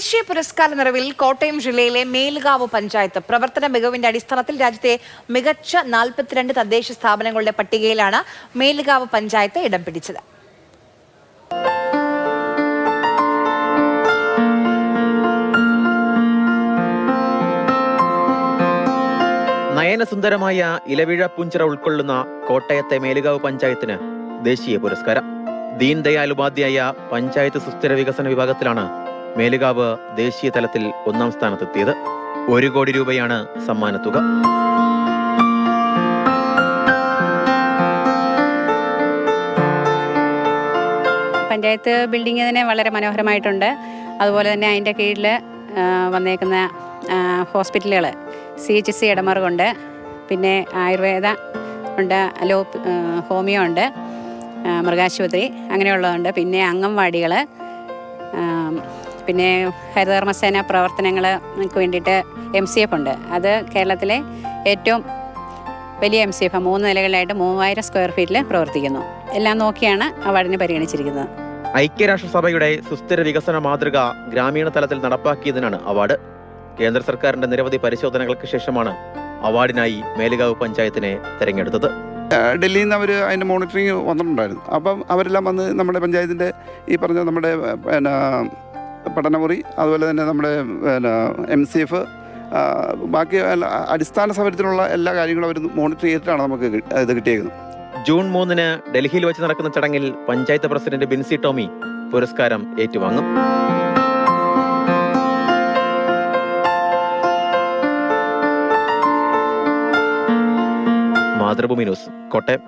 ദേശീയ പുരസ്കാര നിറവിൽ കോട്ടയം ജില്ലയിലെ മേലുകാവ് പഞ്ചായത്ത് പ്രവർത്തന മികവിന്റെ അടിസ്ഥാനത്തിൽ രാജ്യത്തെ മികച്ച 42 തദ്ദേശ സ്ഥാപനങ്ങളുടെ പട്ടികയിലാണ് മേലുകാവ് പഞ്ചായത്ത് ഇടം പിടിച്ചത്. നയനസുന്ദരമായ ഇലവിഴ പുഞ്ചിറ ഉൾക്കൊള്ളുന്ന കോട്ടയത്തെ മേലുകാവ് പഞ്ചായത്തിന് ദേശീയ പുരസ്കാരം. ദീൻ ദയാൽ ഉപാധ്യായ പഞ്ചായത്ത് സുസ്ഥിര വികസന വിഭാഗത്തിലാണ് മേലുകാവ് ദേശീയ തലത്തിൽ 1ാം സ്ഥാനത്തെത്തിയത്. 1 കോടി രൂപയാണ് സമ്മാനത്തുക. പഞ്ചായത്ത് ബിൽഡിംഗ് തന്നെ വളരെ മനോഹരമായിട്ടുണ്ട്. അതുപോലെ തന്നെ അതിൻ്റെ കീഴിൽ വന്നേക്കുന്ന ഹോസ്പിറ്റലുകൾ CHC ഇടമറുകൊണ്ട്, പിന്നെ ആയുർവേദ ഉണ്ട്, ഹോമിയോ ഉണ്ട്, മൃഗാശുപത്രി അങ്ങനെയുള്ളതുണ്ട്. പിന്നെ അംഗൻവാടികൾ, പിന്നെ ഹരിതകർമ്മസേന പ്രവർത്തനങ്ങൾക്ക് വേണ്ടിയിട്ട് MCF ഉണ്ട്. അത് കേരളത്തിലെ ഏറ്റവും വലിയ MCF 3 നിലകളിലായിട്ട് 3000 സ്ക്വയർ ഫീറ്റിൽ പ്രവർത്തിക്കുന്നു. എല്ലാം നോക്കിയാണ് അവാർഡിന് പരിഗണിച്ചിരിക്കുന്നത്. ഐക്യരാഷ്ട്രസഭയുടെ സുസ്ഥിര വികസന മാതൃക ഗ്രാമീണ തലത്തിൽ നടപ്പാക്കിയതിനാണ് അവാർഡ്. കേന്ദ്ര സർക്കാരിന്റെ നിരവധി പരിശോധനകൾക്ക് ശേഷമാണ് അവാർഡിനായി മേലുകാവ് പഞ്ചായത്തിനെ തെരഞ്ഞെടുത്തത്. ഡൽഹിയിൽ നിന്ന് അവർ അതിൻ്റെ മോണിറ്ററിങ് വന്നിട്ടുണ്ടായിരുന്നു. അപ്പം അവരെല്ലാം വന്ന് നമ്മുടെ പഞ്ചായത്തിൻ്റെ ഈ പറഞ്ഞ നമ്മുടെ പഠനമുറി, അതുപോലെ തന്നെ നമ്മുടെ MCF, ബാക്കി അടിസ്ഥാന സൗകര്യത്തിനുള്ള എല്ലാ കാര്യങ്ങളും അവർ മോണിറ്റർ ചെയ്തിട്ടാണ് നമുക്ക് ഇത് കിട്ടിയേക്കുന്നത്. ജൂൺ 3-ന് ഡൽഹിയിൽ വെച്ച് നടക്കുന്ന ചടങ്ങിൽ പഞ്ചായത്ത് പ്രസിഡന്റ് ബിൻസി ടോമി പുരസ്കാരം ഏറ്റുവാങ്ങും. മാതൃഭൂമി ന്യൂസ്, കോട്ടയം.